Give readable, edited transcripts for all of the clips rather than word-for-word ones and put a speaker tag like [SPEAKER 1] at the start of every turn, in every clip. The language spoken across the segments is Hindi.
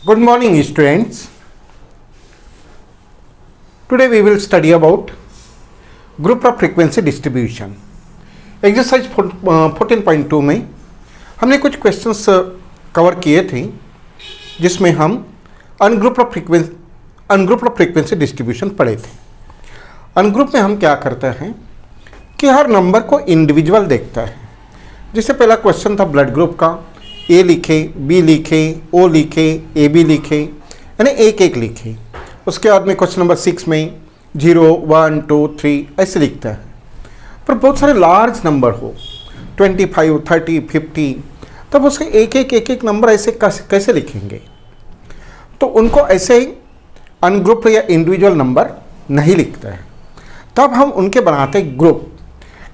[SPEAKER 1] Good morning, students. Today we will study about group of frequency distribution. Exercise 14.2 में हमने कुछ क्वेश्चंस कवर किए थे जिसमें हम अनग्रुप ऑफ फ्रीक्वेंसी डिस्ट्रीब्यूशन पढ़े थे. अनग्रुप में हम क्या करते हैं कि हर नंबर को इंडिविजुअल देखता है. जिससे पहला क्वेश्चन था ब्लड ग्रुप का, ए लिखे, बी लिखे, ओ लिखे, ए बी लिखे, यानी एक एक लिखे. उसके बाद में क्वेश्चन नंबर 6 में 0, 1, 2, 3 ऐसे लिखता है. पर बहुत सारे लार्ज नंबर हो 25, 30, 50, तब उसके एक एक नंबर ऐसे कैसे लिखेंगे. तो उनको ऐसे ही अनग्रुप या इंडिविजुअल नंबर नहीं लिखता है. तब हम उनके बनाते ग्रुप.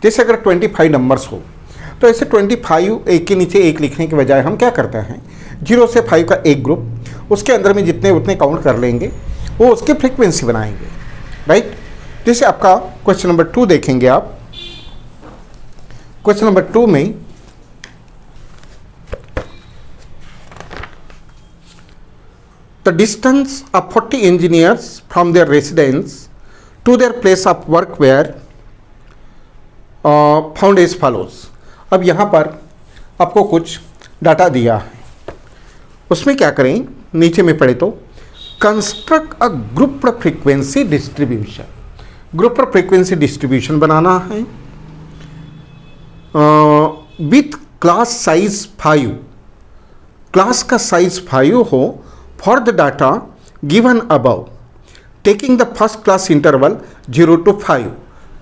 [SPEAKER 1] जैसे अगर 25 नंबर्स हो तो ऐसे 25 एक के नीचे एक लिखने के बजाय हम क्या करते हैं 0 से 5 का एक ग्रुप, उसके अंदर में जितने उतने काउंट कर लेंगे, वो उसकी फ्रीक्वेंसी बनाएंगे. राइट. जैसे आपका क्वेश्चन नंबर 2 देखेंगे आप. क्वेश्चन नंबर 2 में the distance of 40 engineers from their residence to their place of work were found as follows. अब यहाँ पर आपको कुछ डाटा दिया है, उसमें क्या करें, नीचे में पढ़े तो construct a group frequency distribution. Group frequency distribution बनाना है विथ क्लास साइज 5. क्लास का साइज 5 हो for the data given above, taking the first class interval 0 to 5,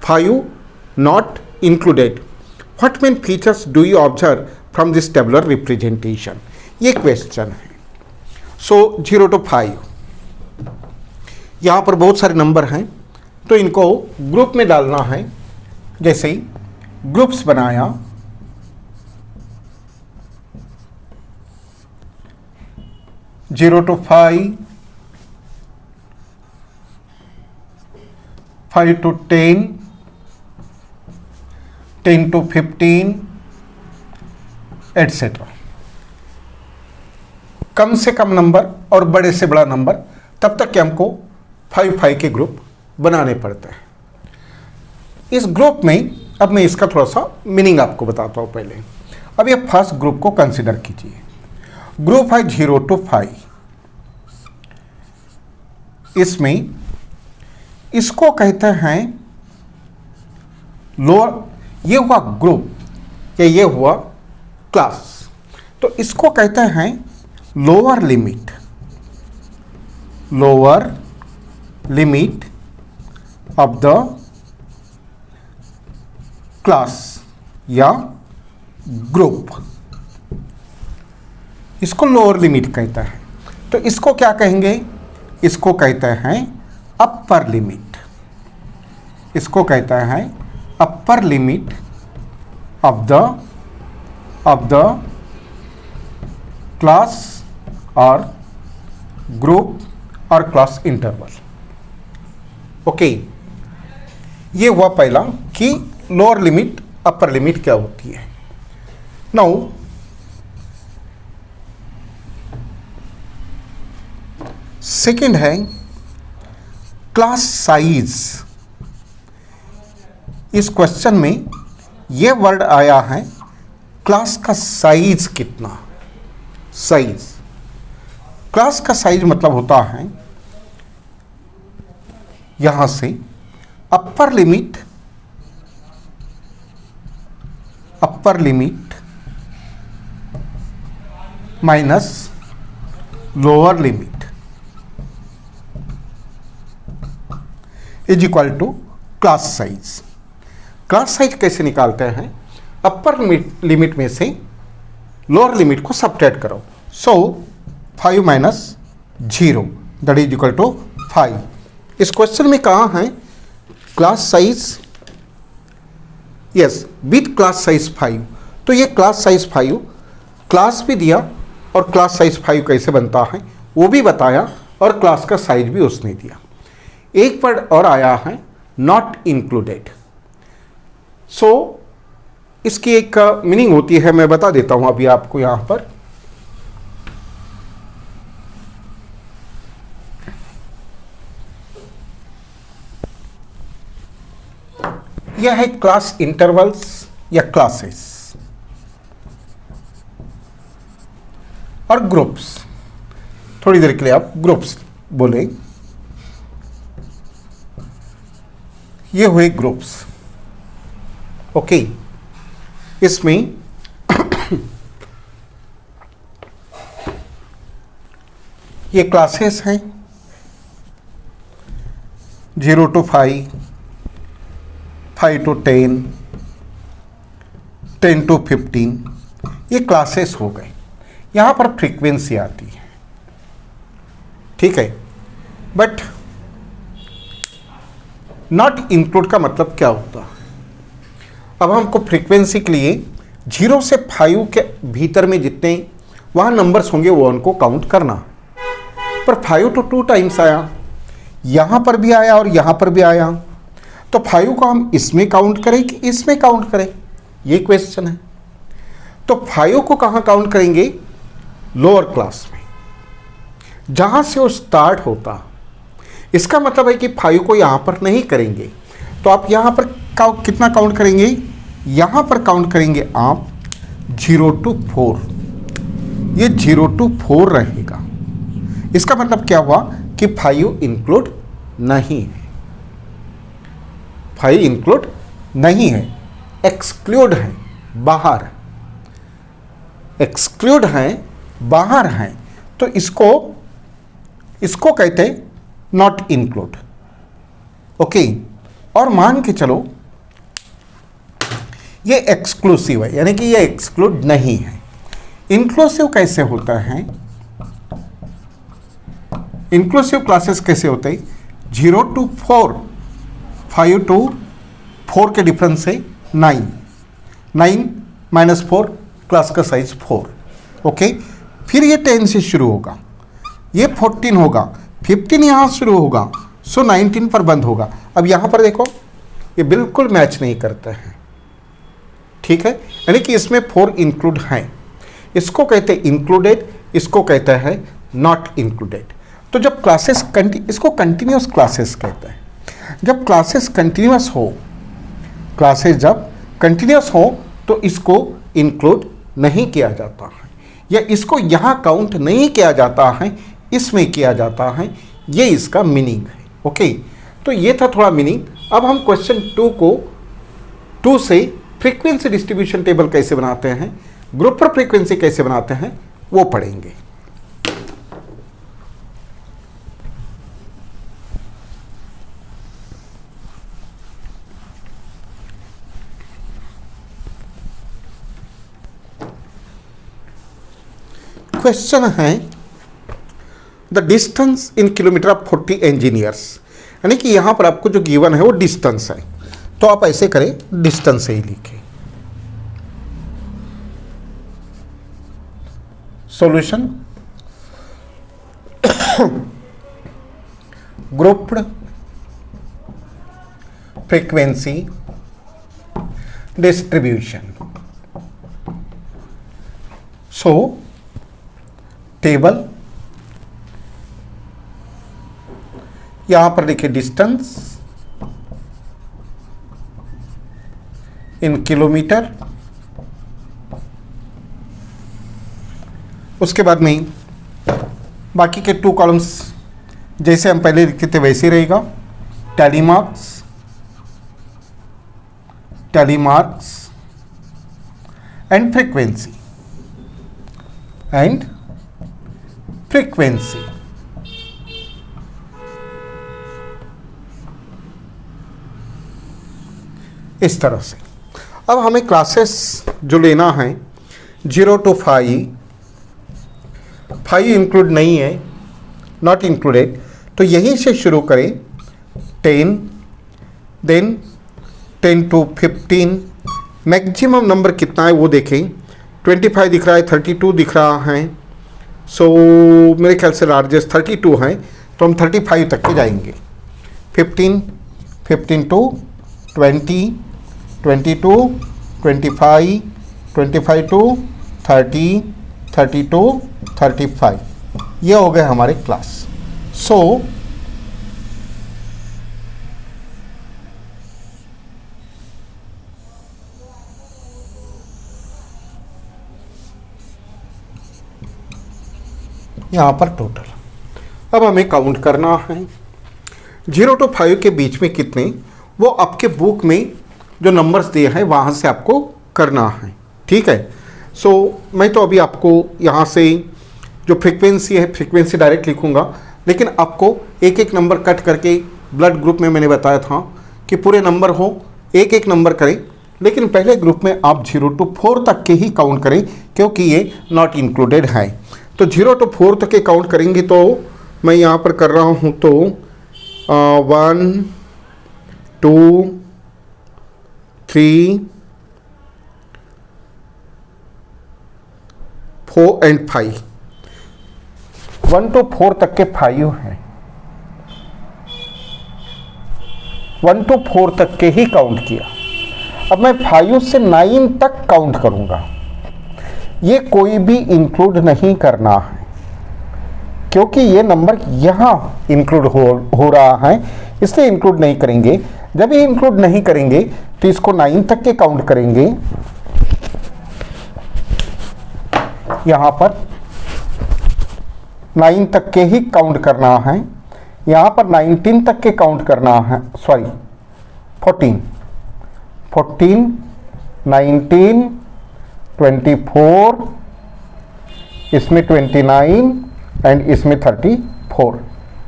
[SPEAKER 1] 5 not included. What main features do you observe from this tabular representation? ये क्वेश्चन है. सो 0 to 5 यहाँ पर बहुत सारे नंबर हैं, तो इनको ग्रुप में डालना है. जैसे ही ग्रुप्स बनाया, zero to 5, 5 to 10, 10 to 15 etcetera. कम से कम नंबर और बड़े से बड़ा नंबर, तब तक कि हमको 5 के ग्रुप बनाने पड़ते हैं. इस ग्रुप में अब मैं इसका थोड़ा सा मीनिंग आपको बताता हूँ. पहले अब ये फर्स्ट ग्रुप को कंसिडर कीजिए. ग्रुप है 0 to 5. इसमें इसको कहते हैं लोअर, ये हुआ ग्रुप या ये हुआ क्लास, तो इसको कहते हैं lower limit. Lower limit of the class या ग्रुप, इसको लोअर लिमिट कहता है. तो इसको क्या कहेंगे, इसको कहते हैं अपर लिमिट. इसको कहता है upper limit of the class और ग्रुप और क्लास इंटरवल. ओके, ये हुआ पहला कि लोअर लिमिट अपर लिमिट क्या होती है. नाउ सेकंड है क्लास साइज. इस क्वेश्चन में ये वर्ड आया है क्लास का साइज कितना. साइज, क्लास का साइज मतलब होता है यहां से upper limit minus lower limit is equal to class size. Class size कैसे निकालते हैं, अपर लिमिट में से लोअर लिमिट को सब्ट्रैक्ट करो. So 5 minus 0 that is equal to 5. इस क्वेश्चन में कहा है class size, yes, with class size 5. तो ये क्लास साइज 5, क्लास भी दिया और क्लास साइज 5 कैसे बनता है वो भी बताया, और क्लास का साइज भी उसने दिया. एक वर्ड और आया है नॉट इंक्लूडेड. सो इसकी एक मीनिंग होती है, मैं बता देता हूं अभी आपको. यहां पर यह है क्लास इंटरवल्स या क्लासेस और ग्रुप्स। थोड़ी देर के लिए आप ग्रुप्स बोले, ये हुए ग्रुप्स। ओके, इसमें ये क्लासेस हैं 0 to 5, 5 to 10, 10 to 15, ये क्लासेस हो गए। यहाँ पर फ्रीक्वेंसी आती है, ठीक है। बट नॉट इंक्लूड का मतलब क्या होता है? अब हमको फ्रीक्वेंसी के लिए 0 से 5 के भीतर में जितने वहाँ नंबर्स होंगे वो उनको काउंट करना। पर 5 to 2 टाइम्स आया, यहाँ पर भी आया और यहाँ पर भी आया, तो 5 को हम इसमें काउंट करें कि इसमें काउंट करें, ये क्वेश्चन है। तो 5 को कहाँ काउंट करेंगे? लोअर क्लास में, जहाँ से वो स्टार्ट होता। इसका मतलब है कि 5 को यहाँ पर नहीं करेंगे, तो आप यहाँ पर कितना काउंट करेंगे? यहाँ पर काउंट करेंगे आप 0 to 4, ये 0 to 4 रहेगा। इसका मतलब क्या हुआ कि 5 इंक्लूड नहीं है, 5 इंक्लूड नहीं है, एक्सक्लूड है, बाहर, एक्सक्लूड है, बाहर है। तो इसको कहते हैं नॉट इंक्लूड। ओके, और मान के चलो ये एक्सक्लूसिव है, यानी कि ये एक्सक्लूड नहीं है। इंक्लूसिव कैसे होता है? इंक्लूसिव क्लासेस कैसे होते हैं? 0 to 4, 5 to 4 के डिफरेंस से 9, 9 - 4, क्लास का साइज 4। ओके, फिर ये 10 से शुरू होगा, ये 14 होगा, 15 यहाँ शुरू होगा, सो 19 पर बंद होगा। अब यहाँ पर देखो, ये बिल्कुल मैच नहीं करता है, ठीक है। यानी कि इसमें 4 इंक्लूड हैं। इसको कहते हैं इंक्लूडेड, इसको कहता है नॉट इंक्लूडेड। तो जब क्लासेस इसको कंटिन्यूस क्लासेस कहते हैं। जब क्लासेस कंटिन्यूस हो, क्लासेस जब कंटिन्यूस हो तो इसको इंक्लूड नहीं किया जाता है, या इसको यहाँ काउंट नहीं किया जाता है, इसमें किया जाता है। ये इसका मीनिंग है। ओके, तो ये था थोड़ा मीनिंग। अब हम क्वेश्चन 2 से फ्रीक्वेंसी डिस्ट्रीब्यूशन टेबल कैसे बनाते हैं, ग्रुप पर फ्रीक्वेंसी कैसे बनाते हैं, वो पढ़ेंगे। क्वेश्चन है the distance in kilometre of 40 engineers, यानी कि यहां पर आपको जो गिवन है वो डिस्टेंस है, तो आप ऐसे करें, डिस्टेंस से ही लिखें। Solution, grouped frequency distribution. सो टेबल, यहां पर लिखे डिस्टेंस इन किलोमीटर, उसके बाद में बाकी के 2 कॉलम्स जैसे हम पहले लिखते थे वैसे ही रहेगा। टैली मार्क्स एंड फ्रीक्वेंसी इस तरह से। अब हमें क्लासेस जो लेना है 0 to 5, 5 इंक्लूड नहीं है, नॉट इंक्लूडेड, तो यहीं से शुरू करें 10, देन 10 to 15। मैक्सिमम नंबर कितना है वो देखें, 25 दिख रहा है, 32 दिख रहा है, सो मेरे ख्याल से लार्जेस्ट 32 है, तो हम 35 तक के जाएंगे। 15 to 20, 22, 25, 25 to 30, 30 to 35, ये हो गए हमारे क्लास। सो यहाँ पर टोटल। अब हमें काउंट करना है 0 to 5 के बीच में कितने, वो आपके बुक में जो नंबर्स दिए हैं वहाँ से आपको करना है, ठीक है। सो मैं तो अभी आपको यहाँ से जो फ्रीक्वेंसी है फ्रीक्वेंसी डायरेक्ट लिखूँगा, लेकिन आपको एक एक नंबर कट करके ब्लड ग्रुप में मैंने बताया था कि पूरे नंबर हो एक एक नंबर करें, लेकिन पहले ग्रुप में आप 0 to 4 तक के ही काउंट करें क्योंकि ये नॉट इंक्लूडेड है। तो 0 to 4 तक के काउंट करेंगे तो मैं यहाँ पर कर रहा हूँ तो 1 2 3 4 एंड 5, 1 to 4 तक के 5 हैं, 1 to 4 तक के ही काउंट किया। अब मैं 5 से 9 तक काउंट करूंगा, ये कोई भी इंक्लूड नहीं करना है क्योंकि ये नंबर यहाँ इंक्लूड हो रहा है, इसलिए इंक्लूड नहीं करेंगे। जब ये इंक्लूड नहीं करेंगे तो इसको 9 तक के काउंट करेंगे, यहाँ पर 9 तक के ही काउंट करना है, यहाँ पर 19 तक के काउंट करना है, सॉरी 14 19 24, इसमें 29 एंड इसमें 34,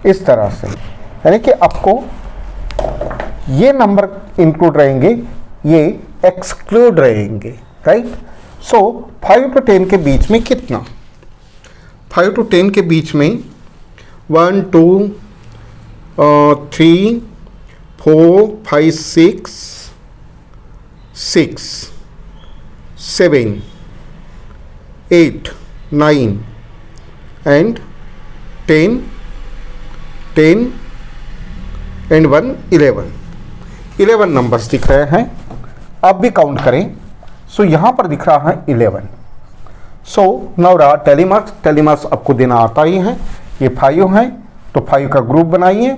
[SPEAKER 1] इस तरह से। यानी कि आपको ये नंबर इंक्लूड रहेंगे, ये एक्सक्लूड रहेंगे, राइट। सो 5 to 10 के बीच में कितना, 5 to 10 के बीच में 1 2 3 4 5 6 6 7 8 9 and 10 10 and 1 11 नंबर्स दिख रहे हैं। अब भी काउंट करें, सो यहाँ पर दिख रहा है 11। सो नाउ रहा टेलीमार्क्स, टेलीमार्क्स आपको देना आता ही है। ये 5 है तो 5 का ग्रुप बनाइए,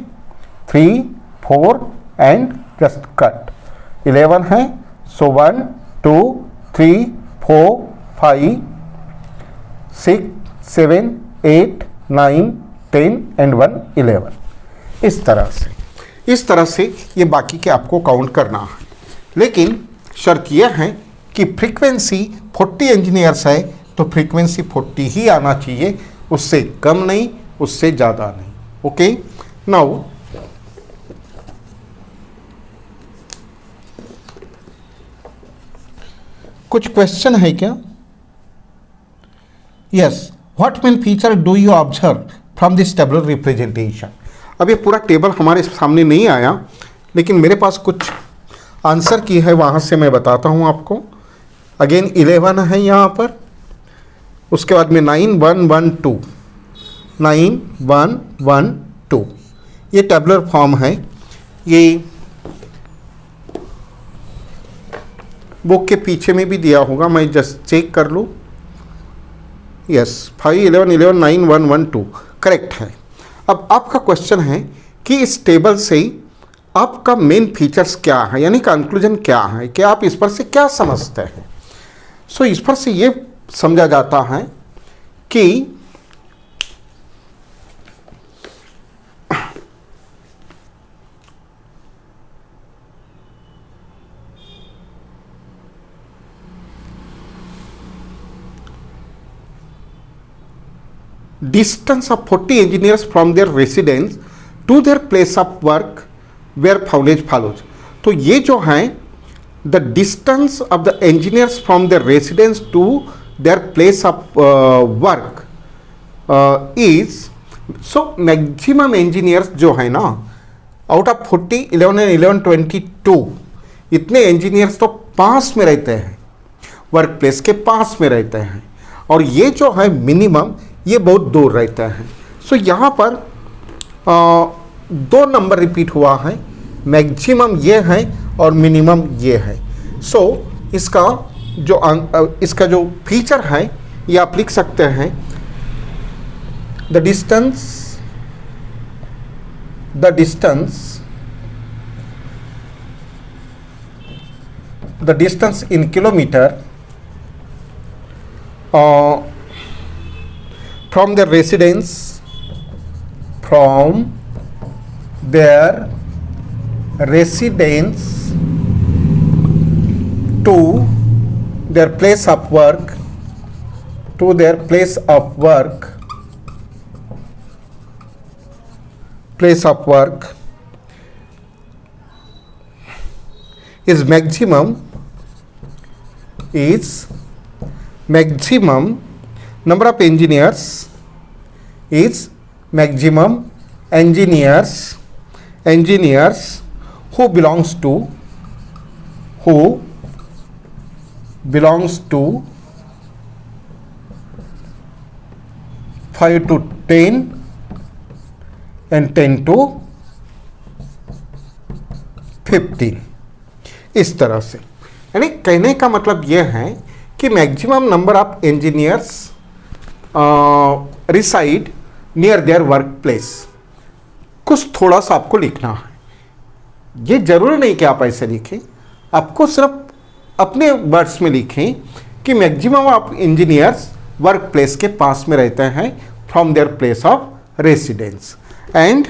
[SPEAKER 1] 3 4 एंड जस्ट कट 11 है। सो 1 2 3 4 5 6 7 8 9 10 एंड 1 11, इस तरह से ये बाकी के आपको काउंट करना है। लेकिन शर्त यह है कि फ्रीक्वेंसी 40 इंजीनियर्स है तो फ्रीक्वेंसी 40 ही आना चाहिए, उससे कम नहीं, उससे ज़्यादा नहीं। ओके, नाउ कुछ क्वेश्चन है क्या? Yes, what main feature do you observe from this tabular representation. अब ये पूरा टेबल हमारे सामने नहीं आया, लेकिन मेरे पास कुछ आंसर की है, वहाँ से मैं बताता हूँ आपको। अगेन 11 है यहाँ पर, उसके बाद में 9 1 1 2 9 1 1 2, ये टेबुलर फॉर्म है। ये बुक के पीछे में भी दिया होगा, मैं जस्ट चेक कर लूँ। यस, 5 11 11 9 1 1 2 करेक्ट है। अब आपका क्वेश्चन है कि इस टेबल से आपका मेन फीचर्स क्या है, यानी कंक्लूजन क्या है, कि आप इस पर से क्या समझते हैं। सो इस पर से ये समझा जाता है कि distance of 40 engineers from their residence to their place of work where found as follows। तो ये जो है the distance of the engineers from their residence to their place of work is, so maximum engineers जो है ना, out of 40 11 and 11 22, इतने engineers तो पास में रहते हैं, वर्क प्लेस के पास में रहते हैं, और ये जो है मिनिमम ये बहुत दूर रहता है। सो यहाँ पर 2 नंबर रिपीट हुआ है, मैक्सिमम ये है और मिनिमम ये है। सो इसका जो फीचर है ये आप लिख सकते हैं, the distance in kilometre from their residence, from their residence to their place of work, to their place of work, place of work is maximum number of engineers is maximum engineers who belongs to 5 to 10 and 10 to 15। इस तरह से, यानी कहने का मतलब यह है कि maximum number of engineers reside near their work place. कुछ थोड़ा सा आपको लिखना है, ये जरूरी नहीं कि आप ऐसे लिखें, आपको सिर्फ अपने वर्ड्स में लिखें कि maximum of engineers work place के पास में रहते हैं from their place of residence, and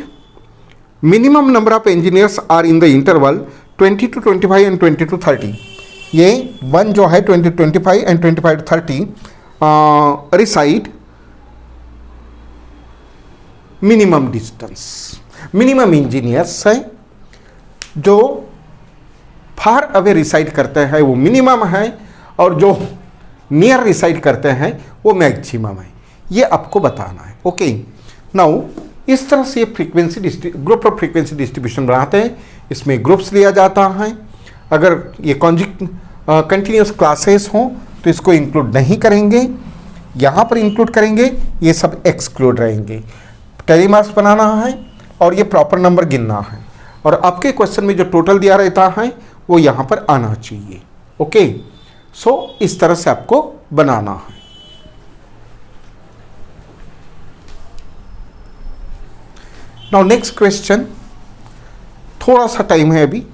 [SPEAKER 1] minimum number of engineers are in the interval 20 to 25 and 20 to 30। ये वन जो है 20 to 25 and 25 to 30 reside minimum distance. Minimum engineers है जो फार अवे रिसाइड करते हैं वो मिनिमम है, और जो नियर रिसाइड करते हैं वो मैक्सिमम है। ये आपको बताना है। ओके, नाउ इस तरह से frequency group of frequency distribution बनाते हैं। इसमें ग्रुप्स लिया जाता है। अगर ये कंटिन्यूस क्लासेस हों तो इसको इंक्लूड नहीं करेंगे, यहाँ पर इंक्लूड करेंगे, ये सब एक्सक्लूड रहेंगे। टेलीमार्क्स बनाना है और ये प्रॉपर नंबर गिनना है, और आपके क्वेश्चन में जो टोटल दिया रहता है वो यहाँ पर आना चाहिए। ओके, सो इस तरह से आपको बनाना है। नाउ नेक्स्ट क्वेश्चन, थोड़ा सा टाइम है अभी।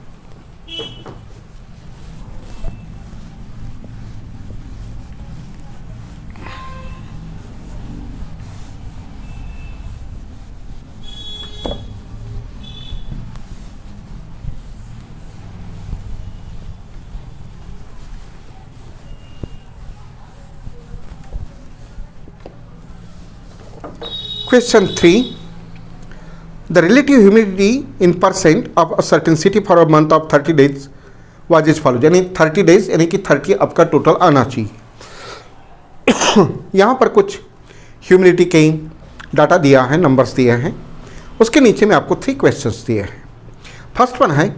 [SPEAKER 1] Question 3. The relative humidity in percent of a certain city for a month of 30 days was as follows। यानी 30 days यानी कि 30 आपका टोटल आना चाहिए। यहाँ पर कुछ ह्यूमिडिटी के डाटा दिया है, नंबर्स दिए हैं, उसके नीचे में आपको 3 क्वेश्चंस दिए हैं। फर्स्ट वन है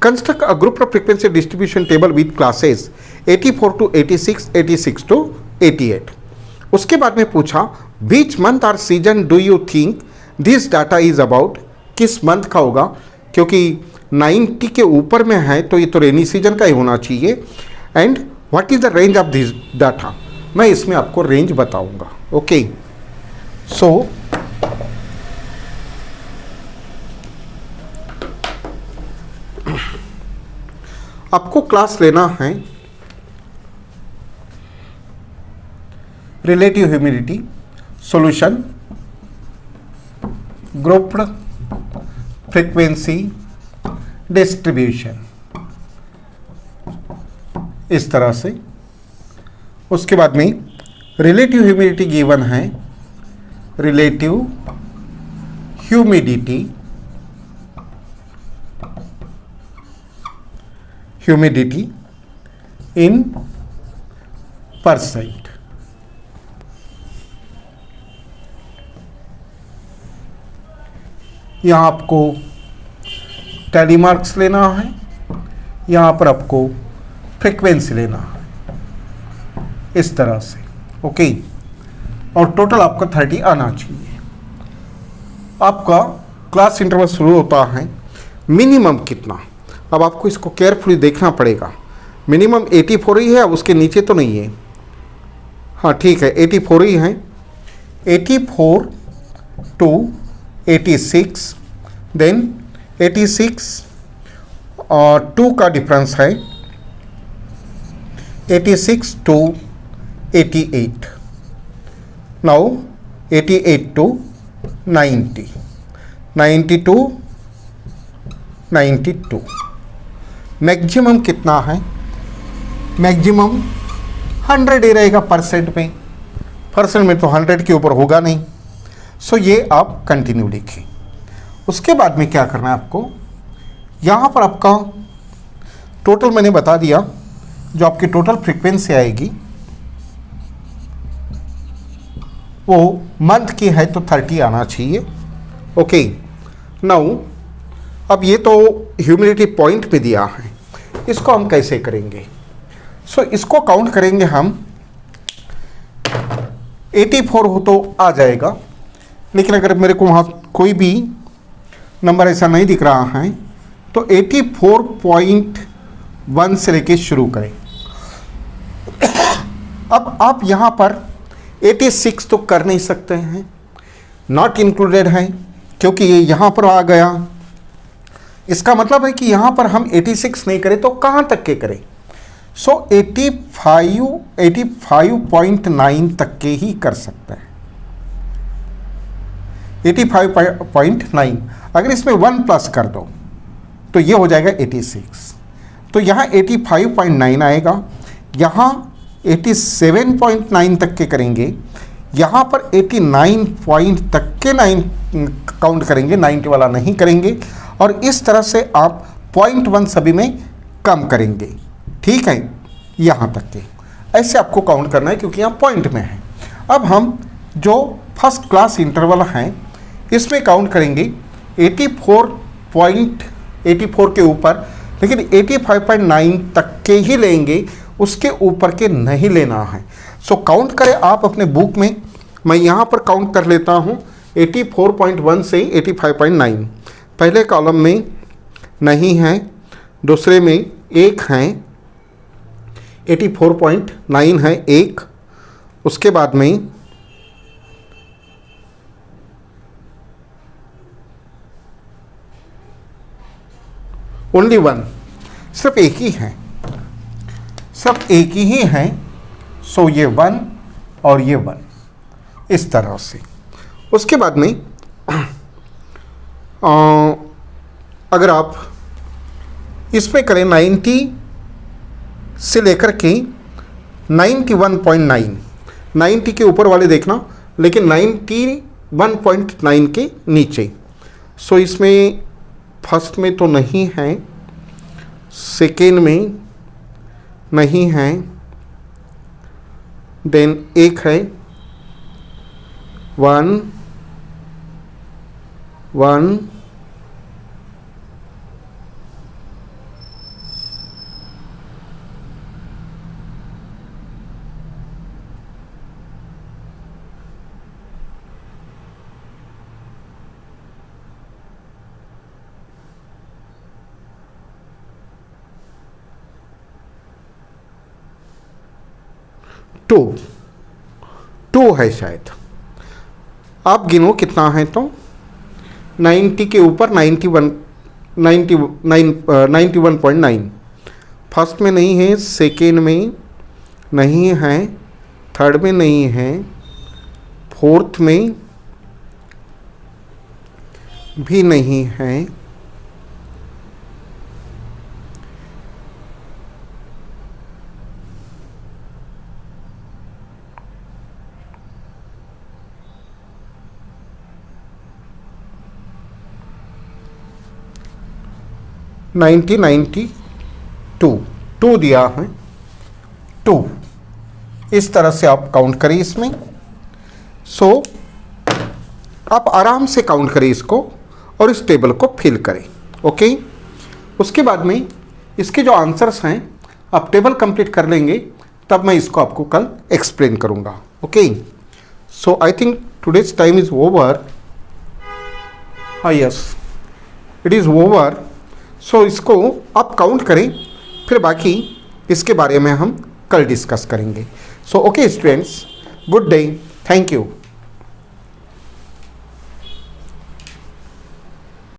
[SPEAKER 1] construct a group of frequency distribution table with classes 84 to 86, 86 to 88। उसके बाद में पूछा which month or season do you think this data is about. किस मंथ का होगा, क्योंकि 90 के ऊपर में है तो ये तो रेनी सीजन का ही होना चाहिए। And what is the range of this data, मैं इसमें आपको रेंज बताऊंगा। ओके, सो आपको क्लास लेना है relative humidity, solution, grouped frequency distribution, इस तरह से। उसके बाद में रिलेटिव ह्यूमिडिटी गिवन है, रिलेटिव ह्यूमिडिटी इन परसेंट। यहाँ आपको टेलीमार्क्स लेना है, यहाँ पर आपको फ्रीक्वेंसी लेना है, इस तरह से। ओके, और टोटल आपका 30 आना चाहिए। आपका क्लास इंटरवल शुरू होता है मिनिमम कितना, अब आपको इसको केयरफुली देखना पड़ेगा। मिनिमम 84 ही है, अब उसके नीचे तो नहीं है। हाँ ठीक है, 84 ही है। 84 to 86, देन 86 और 2 का डिफरेंस है 86 to 88। Now 88 to 90, 90 to 92। Maximum कितना है? मैक्सिमम 100 ही रहेगा परसेंट में, परसेंट में तो 100 के ऊपर होगा नहीं। सो ये आप कंटिन्यू लिखिए। उसके बाद में क्या करना है आपको, यहाँ पर आपका टोटल मैंने बता दिया, जो आपकी टोटल फ्रीक्वेंसी आएगी वो मंथ की है तो 30 आना चाहिए। ओके, नाउ अब ये तो ह्यूमिडिटी पॉइंट पे दिया है, इसको हम कैसे करेंगे? सो इसको काउंट करेंगे हम। 84 हो तो आ जाएगा, लेकिन अगर मेरे को वहाँ कोई भी नंबर ऐसा नहीं दिख रहा है तो 84.1 से लेके शुरू करें। अब आप यहाँ पर 86 तो कर नहीं सकते हैं, नॉट इंक्लूडेड है, क्योंकि ये यहाँ पर आ गया। इसका मतलब है कि यहाँ पर हम 86 नहीं करें तो कहाँ तक के करें? सो 85.9 तक के ही कर सकते हैं। 85.9, अगर इसमें 1 प्लस कर दो तो ये हो जाएगा 86। तो यहाँ 85.9 आएगा, यहाँ 87.9 तक के करेंगे, यहाँ पर 89 पॉइंट तक के 9 काउंट करेंगे, 90 वाला नहीं करेंगे। और इस तरह से आप 0.1 सभी में कम करेंगे, ठीक है, यहाँ तक के ऐसे आपको काउंट करना है, क्योंकि यहाँ पॉइंट में है। अब हम जो फर्स्ट क्लास इंटरवल हैं इसमें काउंट करेंगे 84 के ऊपर, लेकिन 85.9 तक के ही लेंगे, उसके ऊपर के नहीं लेना है। सो काउंट करें आप अपने बुक में, मैं यहाँ पर काउंट कर लेता हूँ 84.1 से 85.9। पहले कॉलम में नहीं है, दूसरे में एक है, 84.9 है एक, उसके बाद में ओनली 1, सिर्फ एक ही है, सिर्फ एक ही है। सो ये 1 और ये 1 इस तरह से। उसके बाद में अगर आप इसमें करें 90 से लेकर के 91.9, 90 के ऊपर वाले देखना, लेकिन 91.9 के नीचे। सो इसमें फर्स्ट में तो नहीं है, सेकेंड में नहीं है, देन एक है 1 1 2 है शायद, आप गिनो कितना है तो 90 के ऊपर 91.9, फर्स्ट में नहीं है, सेकेंड में नहीं है, थर्ड में नहीं है, फोर्थ में भी नहीं है, नाइन्टी 2 दिया है, 2 इस तरह से आप काउंट करें इसमें। सो आप आराम से काउंट करें इसको और इस टेबल को फिल करें। ओके, उसके बाद में इसके जो आंसर्स हैं आप टेबल कंप्लीट कर लेंगे, तब मैं इसको आपको कल एक्सप्लेन करूंगा। Okay, so I think today's time is over. हाँ, यस, इट इज़ ओवर। सो इसको आप काउंट करें, फिर बाकी इसके बारे में हम कल डिस्कस करेंगे। So okay students, good day, thank you.